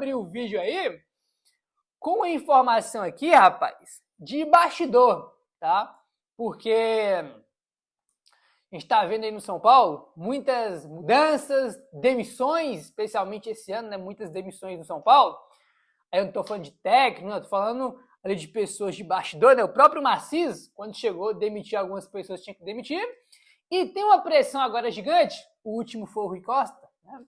abrir o vídeo aí com uma informação aqui, rapaz, de bastidor, tá? Porque a gente tá vendo aí no São Paulo muitas mudanças, demissões, especialmente esse ano, né? Muitas demissões no São Paulo. Aí eu não tô falando de técnico, não, eu tô falando ali de pessoas de bastidor, né? O próprio Massis, quando chegou, demitiu algumas pessoas que tinha que demitir. E tem uma pressão agora gigante, o último foi o Rui Costa, né?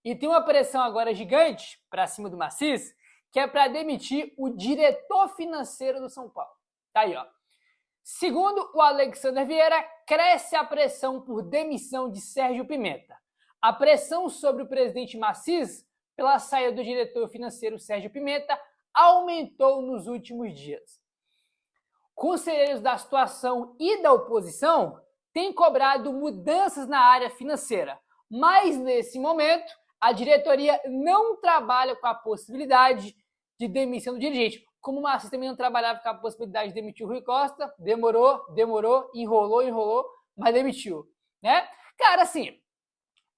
E tem uma pressão agora gigante para cima do Massis, que é para demitir o diretor financeiro do São Paulo. Tá aí, ó. Segundo o Alexander Vieira, cresce a pressão por demissão de Sérgio Pimenta. A pressão sobre o presidente Massis pela saída do diretor financeiro Sérgio Pimenta aumentou nos últimos dias. Conselheiros da situação e da oposição têm cobrado mudanças na área financeira, mas nesse momento a diretoria não trabalha com a possibilidade de demissão do dirigente. Como o Massis também não trabalhava com a possibilidade de demitir o Rui Costa, demorou, enrolou, mas demitiu, né? Cara, assim,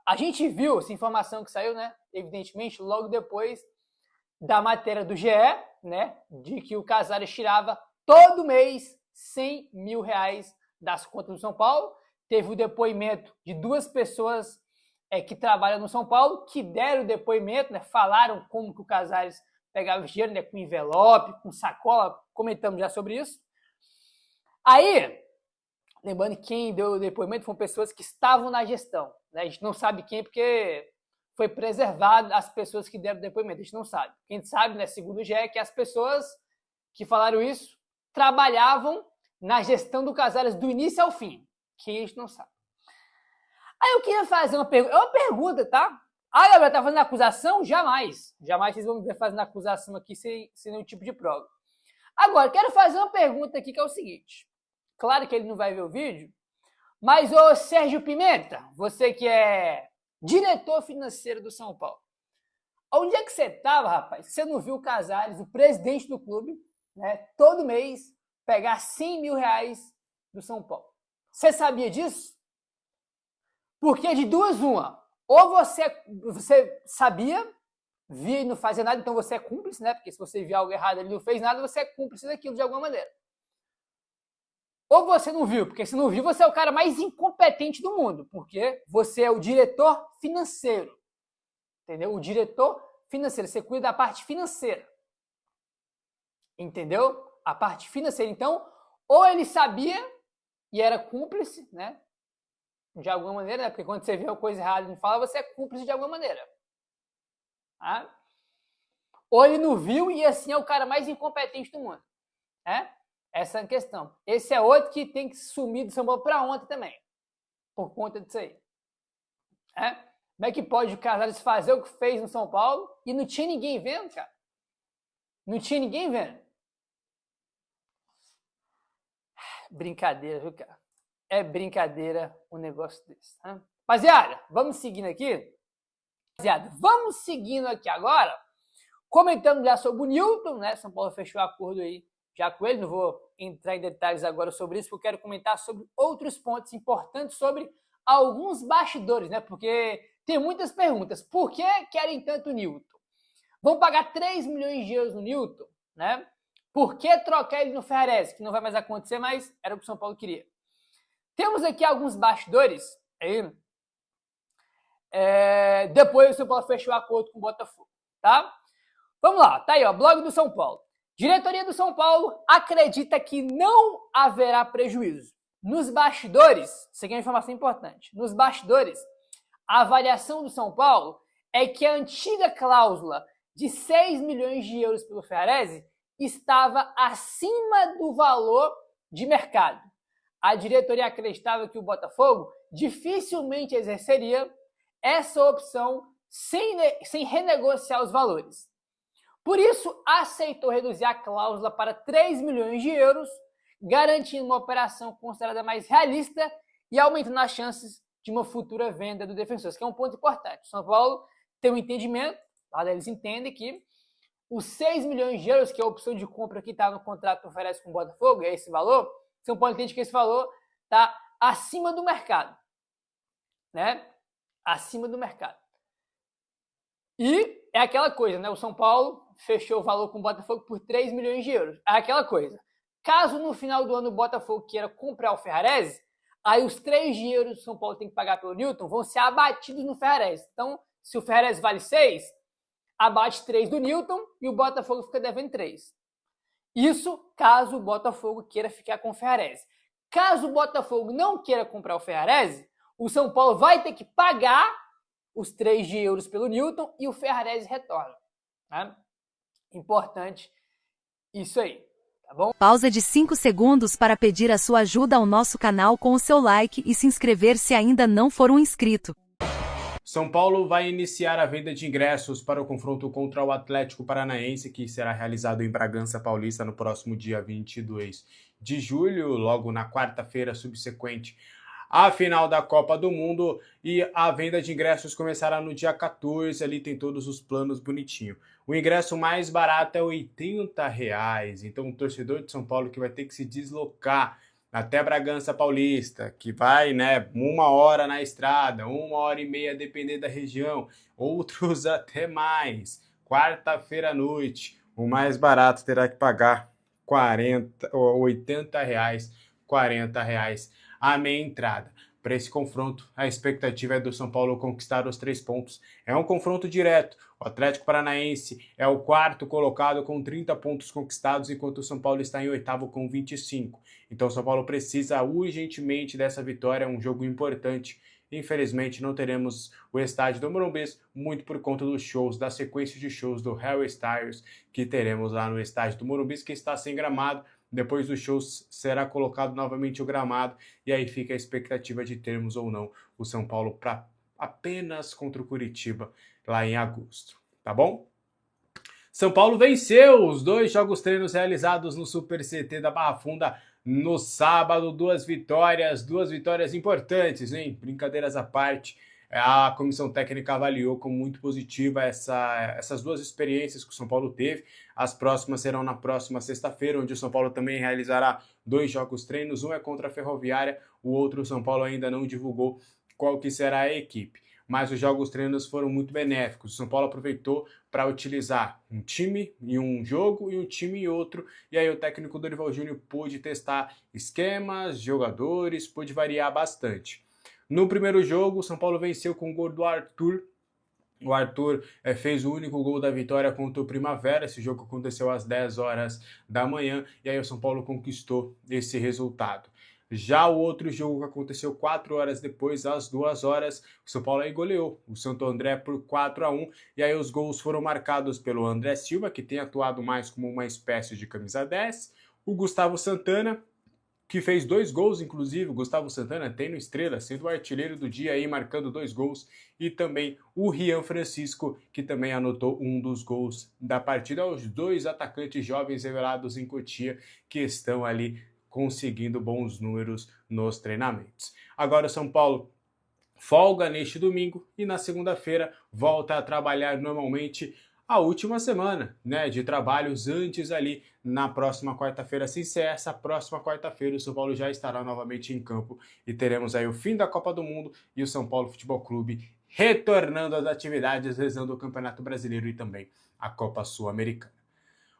a gente viu essa informação que saiu, né? Evidentemente, logo depois da matéria do GE, né? De que o Casares tirava todo mês 100 mil reais das contas do São Paulo. Teve o depoimento de duas pessoas que trabalham no São Paulo, que deram o depoimento, né? Falaram como que o Casares pegava o dinheiro, né? Com envelope, com sacola, comentamos já sobre isso. Aí, lembrando que quem deu o depoimento foram pessoas que estavam na gestão, né? A gente não sabe quem, porque foi preservado as pessoas que deram o depoimento, a gente não sabe. Quem sabe, né, segundo o GE, é que as pessoas que falaram isso trabalhavam na gestão do Casares do início ao fim, que a gente não sabe. Aí eu queria fazer uma pergunta, é uma pergunta, tá? Ah, Gabriel, tá fazendo acusação? Jamais. Jamais vocês vão me ver fazendo acusação aqui sem nenhum tipo de prova. Agora, quero fazer uma pergunta aqui que é o seguinte. Claro que ele não vai ver o vídeo, mas, ô Sérgio Pimenta, você que é diretor financeiro do São Paulo, onde é que você estava, rapaz? Você não viu o Casares, o presidente do clube, né, todo mês pegar 100 mil reais do São Paulo? Você sabia disso? Porque de duas uma, ou você sabia, via e não fazia nada, então você é cúmplice, né? Porque se você via algo errado e ele não fez nada, você é cúmplice daquilo de alguma maneira. Ou você não viu, porque se não viu, você é o cara mais incompetente do mundo, porque você é o diretor financeiro, entendeu? O diretor financeiro, você cuida da parte financeira, entendeu? A parte financeira. Então, ou ele sabia e era cúmplice, né? De alguma maneira, né? Porque quando você vê uma coisa errada e não fala, você é cúmplice de alguma maneira. Tá? Ou ele não viu e assim é o cara mais incompetente do mundo, né? Essa é a questão. Esse é outro que tem que sumir do São Paulo para ontem também, por conta disso aí. É? Como é que pode o Casares fazer o que fez no São Paulo e não tinha ninguém vendo, cara? Não tinha ninguém vendo. Brincadeira, viu, cara? É brincadeira um negócio desse. Tá? Rapaziada, vamos seguindo aqui. Rapaziada, vamos seguindo aqui agora. Comentando já sobre o Newton, né? São Paulo fechou acordo aí já com ele. Não vou entrar em detalhes agora sobre isso, porque eu quero comentar sobre outros pontos importantes sobre alguns bastidores, né? Porque tem muitas perguntas. Por que querem tanto o Newton? Vão pagar 3 milhões de euros no Newton, né? Por que trocar ele no Ferrarese? Que não vai mais acontecer, mas era o que o São Paulo queria. Temos aqui alguns bastidores aí. Depois o São Paulo fechou o acordo com o Botafogo, tá? Vamos lá, tá aí, ó, blog do São Paulo. Diretoria do São Paulo acredita que não haverá prejuízo. Nos bastidores, isso aqui é uma informação importante, nos bastidores, a avaliação do São Paulo é que a antiga cláusula de 6 milhões de euros pelo Ferrarese estava acima do valor de mercado. A diretoria acreditava que o Botafogo dificilmente exerceria essa opção sem renegociar os valores. Por isso, aceitou reduzir a cláusula para 3 milhões de euros, garantindo uma operação considerada mais realista e aumentando as chances de uma futura venda do defensor. Isso que é um ponto importante. O São Paulo tem um entendimento, eles entendem que os 6 milhões de euros, que é a opção de compra que está no contrato que oferece com o Botafogo, é esse valor, São Paulo entende que esse valor está acima do mercado, né? Acima do mercado. E é aquela coisa, né? O São Paulo fechou o valor com o Botafogo por 3 milhões de euros. É aquela coisa. Caso no final do ano o Botafogo queira comprar o Ferrarese, aí os 3 de euros que o São Paulo tem que pagar pelo Newton vão ser abatidos no Ferrarese. Então, se o Ferrarese vale 6, abate 3 do Newton e o Botafogo fica devendo 3. Isso caso o Botafogo queira ficar com o Ferrarese. Caso o Botafogo não queira comprar o Ferrarese, o São Paulo vai ter que pagar os 3 de euros pelo Newton e o Ferrarese retorna. Né? Importante isso aí, tá bom? Pausa de 5 segundos para pedir a sua ajuda ao nosso canal com o seu like e se inscrever se ainda não for um inscrito. São Paulo vai iniciar a venda de ingressos para o confronto contra o Atlético Paranaense, que será realizado em Bragança Paulista no próximo dia 22 de julho, logo na quarta-feira subsequente à final da Copa do Mundo, e a venda de ingressos começará no dia 14, ali tem todos os planos bonitinho. O ingresso mais barato é R$ 80, então o torcedor de São Paulo que vai ter que se deslocar até Bragança Paulista, que vai, né, 1 hora na estrada, 1 hora e meia, dependendo da região, outros até mais. Quarta-feira à noite, o mais barato terá que pagar R$ 80, R$ 40 a meia entrada. Para esse confronto, a expectativa é do São Paulo conquistar os 3 pontos. É um confronto direto. O Atlético Paranaense é o quarto colocado com 30 pontos conquistados, enquanto o São Paulo está em oitavo com 25. Então o São Paulo precisa urgentemente dessa vitória, é um jogo importante. Infelizmente não teremos o estádio do Morumbi, muito por conta dos shows, da sequência de shows do Harry Styles que teremos lá no estádio do Morumbi, que está sem gramado. Depois dos shows será colocado novamente o gramado e aí fica a expectativa de termos ou não o São Paulo para apenas contra o Curitiba lá em agosto, tá bom? São Paulo venceu os 2 jogos treinos realizados no Super CT da Barra Funda no sábado, 2 vitórias importantes, hein? Brincadeiras à parte, a comissão técnica avaliou como muito positiva essas 2 experiências que o São Paulo teve. As próximas serão na próxima sexta-feira, onde o São Paulo também realizará 2 jogos treinos, um é contra a Ferroviária, o outro o São Paulo ainda não divulgou qual que será a equipe. Mas os jogos treinos foram muito benéficos. O São Paulo aproveitou para utilizar um time em um jogo e um time em outro, e aí o técnico Dorival Júnior pôde testar esquemas, jogadores, pôde variar bastante. No primeiro jogo, o São Paulo venceu com o gol do Arthur. O Arthur fez o único gol da vitória contra o Primavera. Esse jogo aconteceu às 10 horas da manhã, e aí o São Paulo conquistou esse resultado. Já o outro jogo que aconteceu 4 horas depois, às 2 horas, o São Paulo aí goleou o Santo André por 4-1, e aí os gols foram marcados pelo André Silva, que tem atuado mais como uma espécie de camisa 10, o Gustavo Santana, que fez 2 gols, inclusive. O Gustavo Santana tem no Estrela, sendo o artilheiro do dia aí, marcando 2 gols, e também o Rian Francisco, que também anotou um dos gols da partida. Os 2 atacantes jovens revelados em Cotia, que estão ali conseguindo bons números nos treinamentos. Agora o São Paulo folga neste domingo e na segunda-feira volta a trabalhar normalmente a última semana, né, de trabalhos antes ali na próxima quarta-feira. Se encerra essa próxima quarta-feira, o São Paulo já estará novamente em campo e teremos aí o fim da Copa do Mundo e o São Paulo Futebol Clube retornando às atividades, visando o Campeonato Brasileiro e também a Copa Sul-Americana.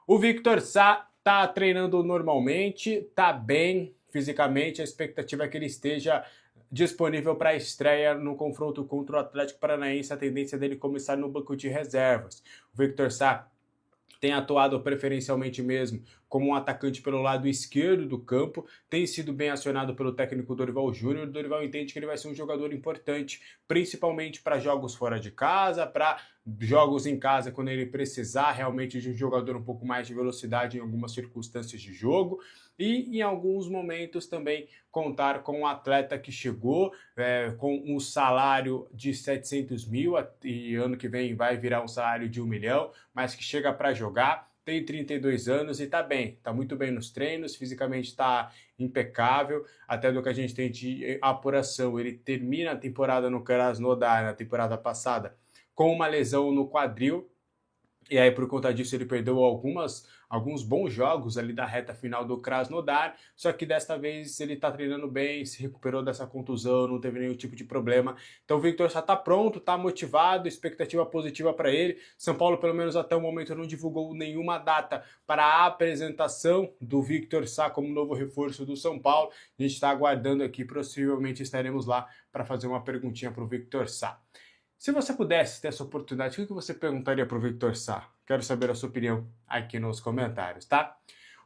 O Victor Sá está treinando normalmente, está bem fisicamente, a expectativa é que ele esteja disponível para a estreia no confronto contra o Atlético Paranaense. A tendência dele começar no banco de reservas. O Victor Sá tem atuado preferencialmente mesmo como um atacante pelo lado esquerdo do campo, tem sido bem acionado pelo técnico Dorival Júnior. O Dorival entende que ele vai ser um jogador importante, principalmente para jogos fora de casa, para jogos em casa, quando ele precisar realmente de um jogador um pouco mais de velocidade em algumas circunstâncias de jogo, e em alguns momentos também contar com um atleta que chegou com um salário de 700 mil, e ano que vem vai virar um salário de 1 milhão, mas que chega para jogar, tem 32 anos e está bem, está muito bem nos treinos, fisicamente está impecável, até do que a gente tem de apuração. Ele termina a temporada no Krasnodar, na temporada passada, com uma lesão no quadril, E aí, por conta disso, ele perdeu alguns bons jogos ali da reta final do Krasnodar, só que desta vez ele tá treinando bem, se recuperou dessa contusão, não teve nenhum tipo de problema. Então o Victor Sá tá pronto, tá motivado, expectativa positiva para ele. São Paulo, pelo menos até o momento, não divulgou nenhuma data para a apresentação do Victor Sá como novo reforço do São Paulo. A gente está aguardando aqui, possivelmente estaremos lá para fazer uma perguntinha para o Victor Sá. Se você pudesse ter essa oportunidade, o que você perguntaria para o Victor Sá? Quero saber a sua opinião aqui nos comentários, tá?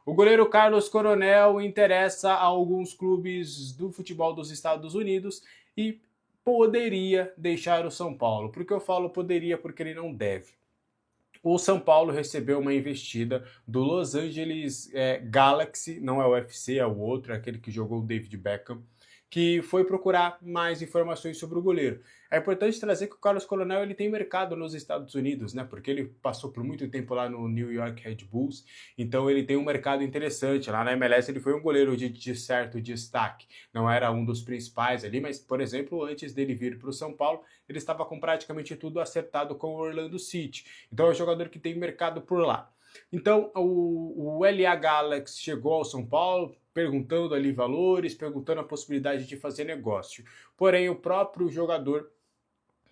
O goleiro Carlos Coronel interessa a alguns clubes do futebol dos Estados Unidos e poderia deixar o São Paulo. Por que eu falo poderia? Porque ele não deve. O São Paulo recebeu uma investida do Los Angeles Galaxy, não é o UFC, é o outro, é aquele que jogou o David Beckham, que foi procurar mais informações sobre o goleiro. É importante trazer que o Carlos Coronel ele tem mercado nos Estados Unidos, né? Porque ele passou por muito tempo lá no New York Red Bulls, então ele tem um mercado interessante. Lá na MLS ele foi um goleiro de certo destaque, não era um dos principais ali, mas, por exemplo, antes dele vir para o São Paulo, ele estava com praticamente tudo acertado com o Orlando City. Então é um jogador que tem mercado por lá. Então o LA Galaxy chegou ao São Paulo, perguntando ali valores, perguntando a possibilidade de fazer negócio. Porém, o próprio jogador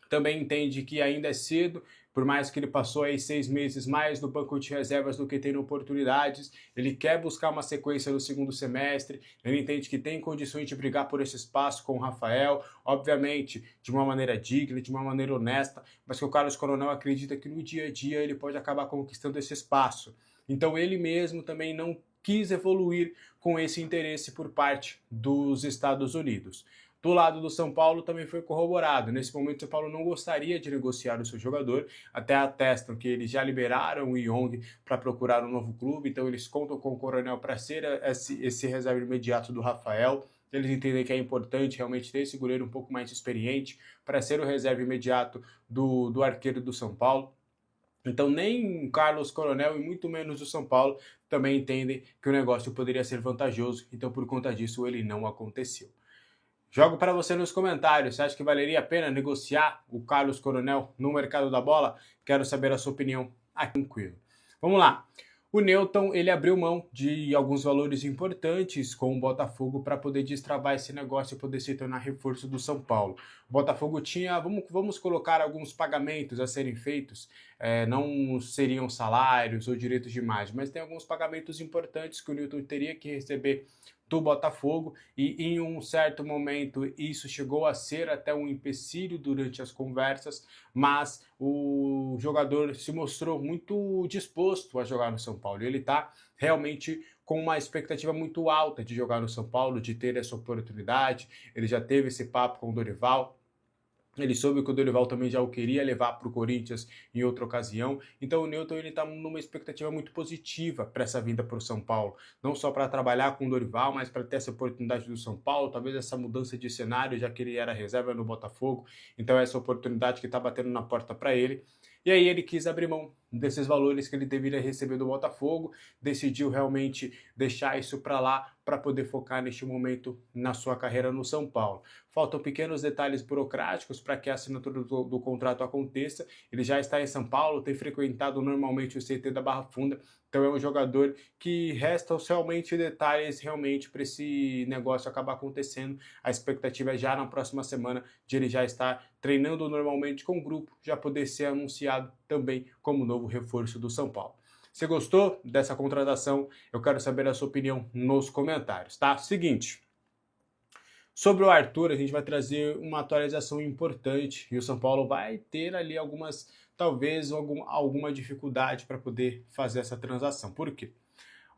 também entende que ainda é cedo, por mais que ele passou aí 6 meses mais no banco de reservas do que tendo oportunidades, ele quer buscar uma sequência no segundo semestre, ele entende que tem condições de brigar por esse espaço com o Rafael, obviamente de uma maneira digna, de uma maneira honesta, mas que o Carlos Coronel acredita que no dia a dia ele pode acabar conquistando esse espaço. Então ele mesmo também não quis evoluir com esse interesse por parte dos Estados Unidos. Do lado do São Paulo também foi corroborado. Nesse momento, o São Paulo não gostaria de negociar o seu jogador, até atestam que eles já liberaram o Young para procurar um novo clube, então eles contam com o Coronel para ser esse reserva imediato do Rafael. Eles entendem que é importante realmente ter esse goleiro um pouco mais experiente para ser o reserva imediato do arqueiro do São Paulo. Então nem o Carlos Coronel e muito menos o São Paulo também entendem que o negócio poderia ser vantajoso, então por conta disso ele não aconteceu. Jogo para você nos comentários, você acha que valeria a pena negociar o Carlos Coronel no mercado da bola? Quero saber a sua opinião aqui, tranquilo. Vamos lá. O Newton, ele abriu mão de alguns valores importantes com o Botafogo para poder destravar esse negócio e poder se tornar reforço do São Paulo. O Botafogo tinha, vamos colocar alguns pagamentos a serem feitos, não seriam salários ou direitos de imagem, mas tem alguns pagamentos importantes que o Newton teria que receber do Botafogo e em um certo momento isso chegou a ser até um empecilho durante as conversas, mas o jogador se mostrou muito disposto a jogar no São Paulo. Ele está realmente com uma expectativa muito alta de jogar no São Paulo, de ter essa oportunidade. Ele já teve esse papo com o Dorival. Ele soube que o Dorival também já o queria levar para o Corinthians em outra ocasião. Então o Newton está numa expectativa muito positiva para essa vinda para o São Paulo. Não só para trabalhar com o Dorival, mas para ter essa oportunidade do São Paulo, talvez essa mudança de cenário, já que ele era reserva no Botafogo. Então essa oportunidade que está batendo na porta para ele. E aí ele quis abrir mão desses valores que ele deveria receber do Botafogo, decidiu realmente deixar isso para lá para poder focar neste momento na sua carreira no São Paulo. Faltam pequenos detalhes burocráticos para que a assinatura do contrato aconteça. Ele já está em São Paulo, tem frequentado normalmente o CT da Barra Funda, então é um jogador que restam somente detalhes realmente para esse negócio acabar acontecendo. A expectativa é já na próxima semana de ele já estar treinando normalmente com o grupo, já poder ser anunciado também como novo reforço do São Paulo. Você gostou dessa contratação? Eu quero saber a sua opinião nos comentários, tá? Seguinte, sobre o Arthur, a gente vai trazer uma atualização importante e o São Paulo vai ter ali talvez alguma dificuldade para poder fazer essa transação. Por quê?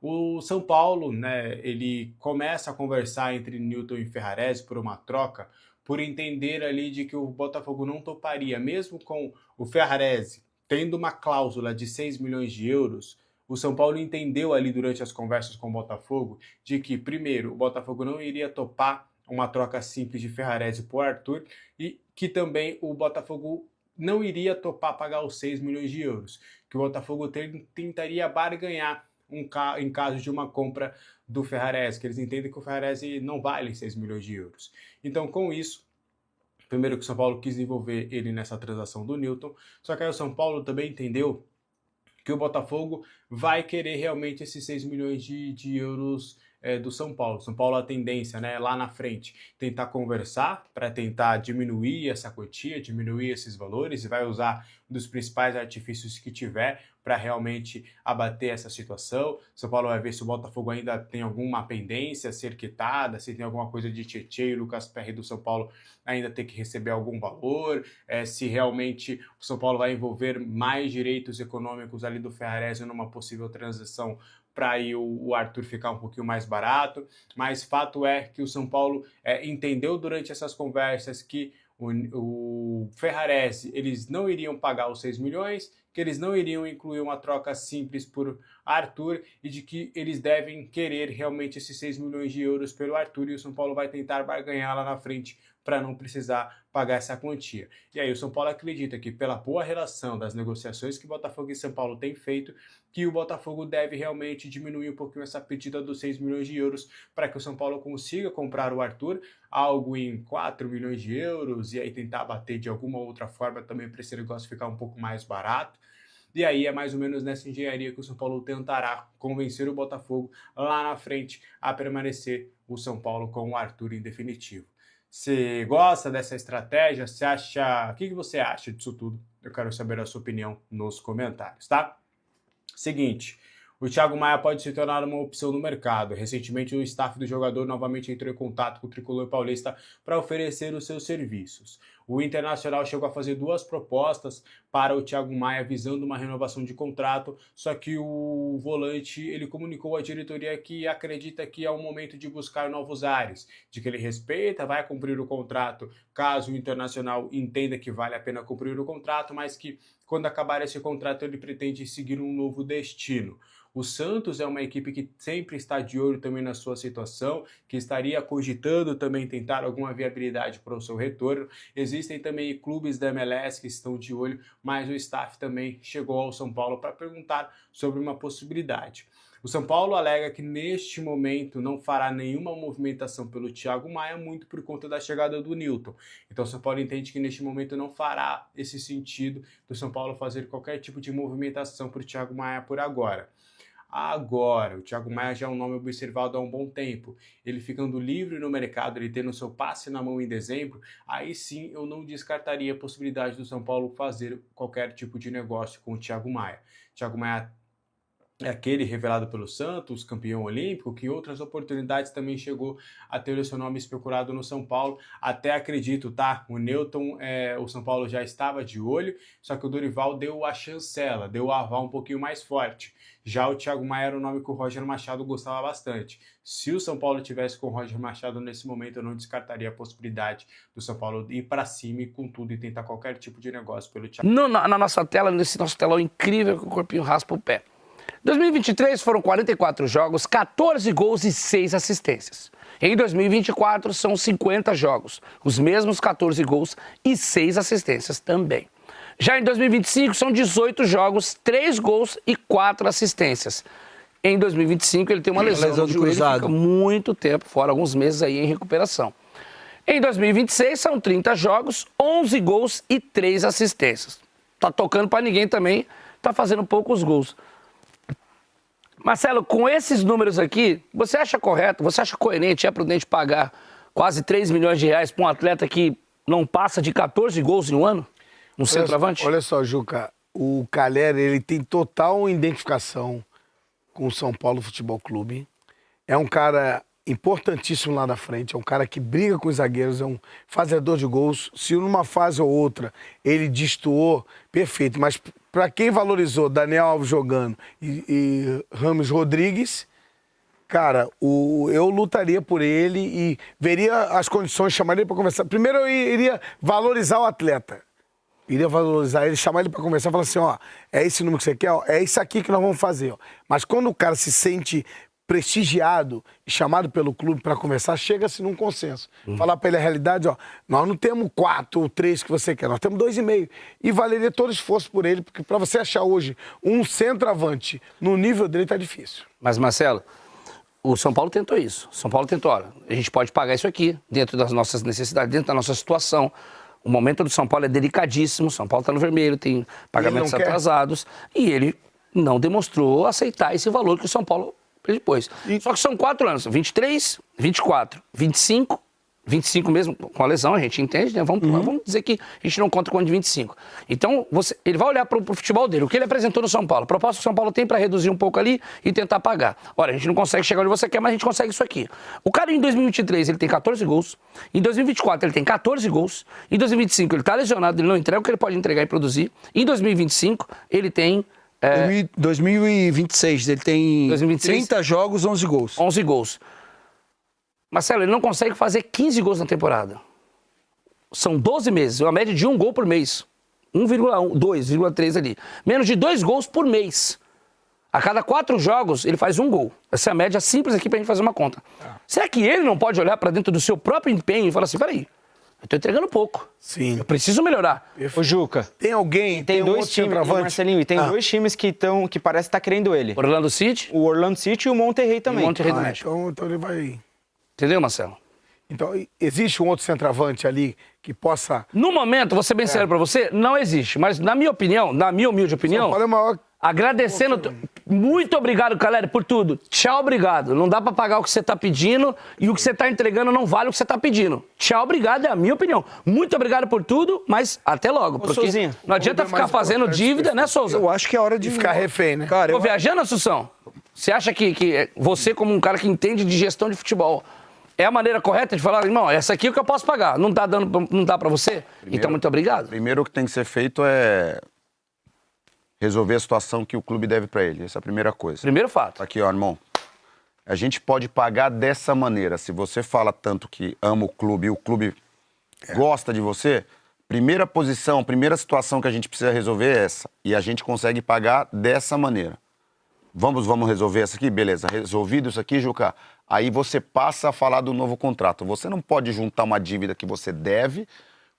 O São Paulo, né, ele começa a conversar entre Newton e Ferrarese por uma troca, por entender ali de que o Botafogo não toparia, mesmo com o Ferrarese tendo uma cláusula de 6 milhões de euros, o São Paulo entendeu ali durante as conversas com o Botafogo de que, primeiro, o Botafogo não iria topar uma troca simples de Ferrarese por Arthur e que também o Botafogo não iria topar pagar os 6 milhões de euros, que o Botafogo tentaria barganhar em caso de uma compra do Ferrarese, que eles entendem que o Ferrarese não vale 6 milhões de euros. Então, com isso, primeiro que o São Paulo quis envolver ele nessa transação do Newton, só que aí o São Paulo também entendeu que o Botafogo vai querer realmente esses 6 milhões de euros do São Paulo. São Paulo, a tendência, né, lá na frente, tentar conversar para tentar diminuir essa quantia, diminuir esses valores, e vai usar um dos principais artifícios que tiver para realmente abater essa situação. São Paulo vai ver se o Botafogo ainda tem alguma pendência a ser quitada, se tem alguma coisa de Tietê e Lucas Perry do São Paulo ainda ter que receber algum valor, se realmente o São Paulo vai envolver mais direitos econômicos ali do Ferrarese numa possível transição para aí o Arthur ficar um pouquinho mais barato, mas fato é que o São Paulo entendeu durante essas conversas que o Ferrarese, eles não iriam pagar os 6 milhões, que eles não iriam incluir uma troca simples por Arthur e de que eles devem querer realmente esses 6 milhões de euros pelo Arthur, e o São Paulo vai tentar barganhar lá na frente para não precisar pagar essa quantia. E aí o São Paulo acredita que pela boa relação das negociações que Botafogo e São Paulo têm feito, que o Botafogo deve realmente diminuir um pouquinho essa pedida dos 6 milhões de euros para que o São Paulo consiga comprar o Arthur, algo em 4 milhões de euros, e aí tentar bater de alguma outra forma também para esse negócio ficar um pouco mais barato. E aí é mais ou menos nessa engenharia que o São Paulo tentará convencer o Botafogo lá na frente a permanecer o São Paulo com o Arthur em definitivo. Você gosta dessa estratégia? Você acha... O que você acha disso tudo? Eu quero saber a sua opinião nos comentários, tá? Seguinte, o Thiago Maia pode se tornar uma opção no mercado. Recentemente, o staff do jogador novamente entrou em contato com o tricolor paulista para oferecer os seus serviços. O Internacional chegou a fazer 2 propostas para o Thiago Maia visando uma renovação de contrato, só que o volante ele comunicou à diretoria que acredita que é o momento de buscar novos ares, de que ele respeita, vai cumprir o contrato caso o Internacional entenda que vale a pena cumprir o contrato, mas que quando acabar esse contrato ele pretende seguir um novo destino. O Santos é uma equipe que sempre está de olho também na sua situação, que estaria cogitando também tentar alguma viabilidade para o seu retorno. Existem também clubes da MLS que estão de olho, mas o staff também chegou ao São Paulo para perguntar sobre uma possibilidade. O São Paulo alega que neste momento não fará nenhuma movimentação pelo Thiago Maia, muito por conta da chegada do Newton. Então o São Paulo entende que neste momento não fará esse sentido do São Paulo fazer qualquer tipo de movimentação para o Thiago Maia por agora. Agora, o Thiago Maia já é um nome observado há um bom tempo. Ele ficando livre no mercado, ele tendo seu passe na mão em dezembro, aí sim eu não descartaria a possibilidade do São Paulo fazer qualquer tipo de negócio com o Thiago Maia. Thiago Maia é aquele revelado pelo Santos, campeão olímpico, que em outras oportunidades também chegou a ter o seu nome especulado no São Paulo. Até acredito, tá? O Newton, o São Paulo já estava de olho, só que o Dorival deu a chancela, deu o aval um pouquinho mais forte. Já o Thiago Maia era um nome que o Roger Machado gostava bastante. Se o São Paulo tivesse com o Roger Machado nesse momento, eu não descartaria a possibilidade do São Paulo ir para cima e com tudo e tentar qualquer tipo de negócio pelo Thiago. Na nossa tela, nesse nosso telão incrível que o corpinho raspa o pé. 2023 foram 44 jogos, 14 gols e 6 assistências. Em 2024 são 50 jogos, os mesmos 14 gols e 6 assistências também. Já em 2025 são 18 jogos, 3 gols e 4 assistências. Em 2025 ele tem uma lesão no joelho, fica muito tempo fora, alguns meses aí em recuperação. Em 2026 são 30 jogos, 11 gols e 3 assistências. Tá tocando para ninguém também, tá fazendo poucos gols. Marcelo, com esses números aqui, você acha correto, você acha coerente, é prudente pagar quase 3 milhões de reais para um atleta que não passa de 14 gols em um ano? Um centroavante? Olha só, Juca, o Calher, ele tem total identificação com o São Paulo Futebol Clube. É um cara importantíssimo lá na frente, é um cara que briga com os zagueiros, é um fazedor de gols. Se numa fase ou outra ele destoou, perfeito. Mas para quem valorizou Daniel Alves jogando e Rames Rodrigues, cara, eu lutaria por ele e veria as condições, chamaria para conversar. Primeiro eu iria valorizar o atleta. Iria valorizar ele, chamar ele para conversar e falar assim, ó, é esse número que você quer, ó, é isso aqui que nós vamos fazer. Ó. Mas quando o cara se sente prestigiado e chamado pelo clube para conversar, chega-se num consenso. Falar para ele a realidade, ó, nós não temos 4 ou 3 que você quer, nós temos 2,5. E valeria todo esforço por ele, porque para você achar hoje um centroavante no nível dele tá difícil. Mas, Marcelo, o São Paulo tentou isso. O São Paulo tentou, olha, a gente pode pagar isso aqui, dentro das nossas necessidades, dentro da nossa situação. O momento do São Paulo é delicadíssimo, o São Paulo está no vermelho, tem pagamentos atrasados, e ele não demonstrou aceitar esse valor que o São Paulo depois. Só que são 4 anos, 23, 24, 25 mesmo, com a lesão, a gente entende, né? Vamos dizer que a gente não conta com o ano de 25. Então, ele vai olhar para o futebol dele, o que ele apresentou no São Paulo, a proposta que o São Paulo tem para reduzir um pouco ali e tentar pagar. Olha, a gente não consegue chegar onde você quer, mas a gente consegue isso aqui. O cara em 2023, ele tem 14 gols, em 2024 ele tem 14 gols, em 2025 ele está lesionado, ele não entrega o que ele pode entregar e produzir, em 2025 ele tem... 2026, ele tem 30 jogos, 11 gols. 11 gols. Marcelo, ele não consegue fazer 15 gols na temporada. São 12 meses, uma média de 1 gol por mês. 1,1, 2,3 ali. Menos de 2 gols por mês. A cada 4 jogos, ele faz 1 gol. Essa é a média simples aqui pra gente fazer uma conta. Será que ele não pode olhar pra dentro do seu próprio empenho e falar assim, peraí, eu tô entregando pouco. Sim. Eu preciso melhorar. Ô, Juca. Tem alguém, Tem um dois outro times, centroavante? Marcelinho, e tem 2 times que parece estar querendo ele. Orlando City. O Orlando City e o Monterrey também. E o Monterrey do México. Então ele vai... Entendeu, Marcelo? Então, existe um outro centroavante ali que possa... No momento, vou ser bem sério pra você, não existe. Mas na minha opinião, na minha humilde opinião... São Paulo é maior... Agradecendo, muito obrigado, Caleri, por tudo. Tchau, obrigado. Não dá pra pagar o que você tá pedindo e o que você tá entregando não vale o que você tá pedindo. Tchau, obrigado, é a minha opinião. Muito obrigado por tudo, mas até logo. Porque Souzinha, não adianta ficar fazendo dívida, né, Souza? Eu acho que é hora de ficar refém, né? Cara, Tô viajando, Assunção? Você acha que você, como um cara que entende de gestão de futebol, é a maneira correta de falar, irmão, essa aqui é o que eu posso pagar, não dá pra você? Então, muito obrigado. Primeiro o que tem que ser feito é resolver a situação que o clube deve pra ele. Essa é a primeira coisa. Primeiro fato. Aqui, ó, irmão. A gente pode pagar dessa maneira. Se você fala tanto que ama o clube e o clube gosta de você, primeira posição, primeira situação que a gente precisa resolver é essa. E a gente consegue pagar dessa maneira. Vamos resolver essa aqui? Beleza. Resolvido isso aqui, Juca? Aí você passa a falar do novo contrato. Você não pode juntar uma dívida que você deve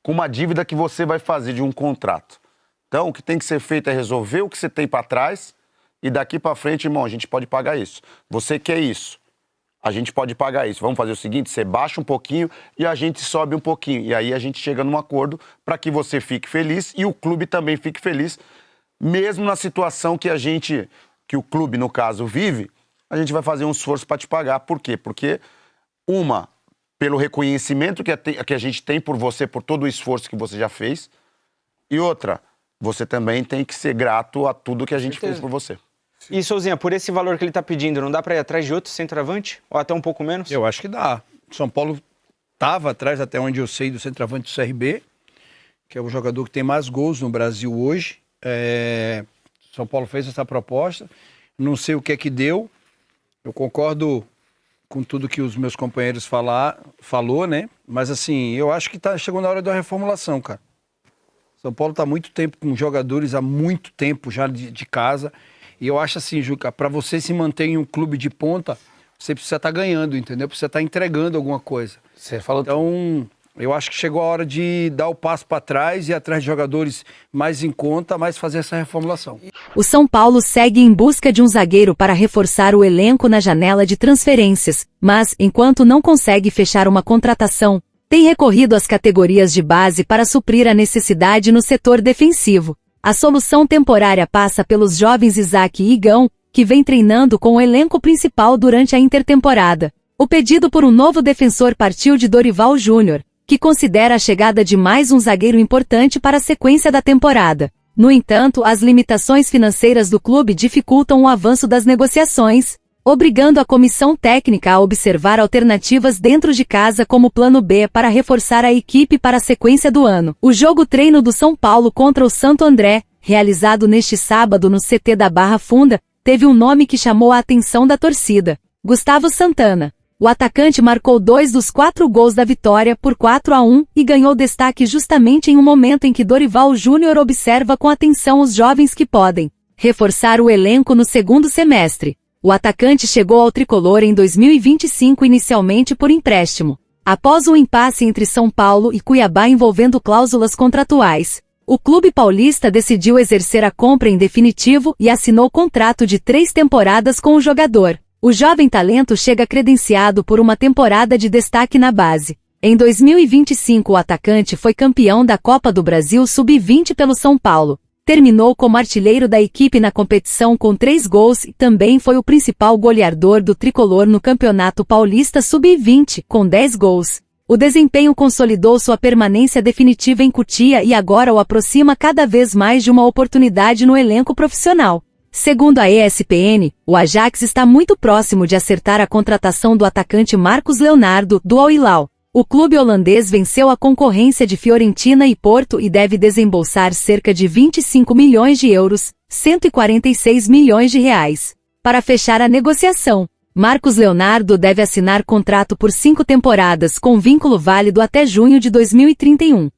com uma dívida que você vai fazer de um contrato. Então, o que tem que ser feito é resolver o que você tem para trás e daqui para frente, irmão, a gente pode pagar isso. Você quer isso, a gente pode pagar isso. Vamos fazer o seguinte, você baixa um pouquinho e a gente sobe um pouquinho. E aí a gente chega num acordo para que você fique feliz e o clube também fique feliz, mesmo na situação que que o clube, no caso, vive, a gente vai fazer um esforço para te pagar. Por quê? Porque, pelo reconhecimento que a gente tem por você, por todo o esforço que você já fez, e outra, você também tem que ser grato a tudo que a gente fez por você. E, Souzinha, por esse valor que ele tá pedindo, não dá pra ir atrás de outro centroavante? Ou até um pouco menos? Eu acho que dá. São Paulo estava atrás, até onde eu sei, do centroavante do CRB, que é o jogador que tem mais gols no Brasil hoje. São Paulo fez essa proposta. Não sei o que é que deu. Eu concordo com tudo que os meus companheiros falou, né? Mas assim, eu acho que chegou na hora da reformulação, cara. São Paulo está há muito tempo com jogadores, há muito tempo já de casa. E eu acho assim, Juca, para você se manter em um clube de ponta, você precisa estar ganhando, entendeu? Precisa estar entregando alguma coisa. Você falou então, eu acho que chegou a hora de dar o passo para trás e ir atrás de jogadores mais em conta, mas fazer essa reformulação. O São Paulo segue em busca de um zagueiro para reforçar o elenco na janela de transferências, mas, enquanto não consegue fechar uma contratação, tem recorrido às categorias de base para suprir a necessidade no setor defensivo. A solução temporária passa pelos jovens Isaac e Igão, que vem treinando com o elenco principal durante a intertemporada. O pedido por um novo defensor partiu de Dorival Júnior, que considera a chegada de mais um zagueiro importante para a sequência da temporada. No entanto, as limitações financeiras do clube dificultam o avanço das negociações, obrigando a comissão técnica a observar alternativas dentro de casa como plano B para reforçar a equipe para a sequência do ano. O jogo-treino do São Paulo contra o Santo André, realizado neste sábado no CT da Barra Funda, teve um nome que chamou a atenção da torcida: Gustavo Santana. O atacante marcou 2 dos 4 gols da vitória por 4-1 e ganhou destaque justamente em um momento em que Dorival Júnior observa com atenção os jovens que podem reforçar o elenco no segundo semestre. O atacante chegou ao tricolor em 2025 inicialmente por empréstimo. Após um impasse entre São Paulo e Cuiabá envolvendo cláusulas contratuais, o clube paulista decidiu exercer a compra em definitivo e assinou contrato de 3 temporadas com o jogador. O jovem talento chega credenciado por uma temporada de destaque na base. Em 2025 o atacante foi campeão da Copa do Brasil Sub-20 pelo São Paulo. terminou como artilheiro da equipe na competição com 3 gols e também foi o principal goleador do tricolor no Campeonato Paulista Sub-20, com 10 gols. O desempenho consolidou sua permanência definitiva em Cotia e agora o aproxima cada vez mais de uma oportunidade no elenco profissional. Segundo a ESPN, o Ajax está muito próximo de acertar a contratação do atacante Marcos Leonardo, do Al Hilal. O clube holandês venceu a concorrência de Fiorentina e Porto e deve desembolsar cerca de 25 milhões de euros, 146 milhões de reais, para fechar a negociação. Marcos Leonardo deve assinar contrato por 5 temporadas com vínculo válido até junho de 2031.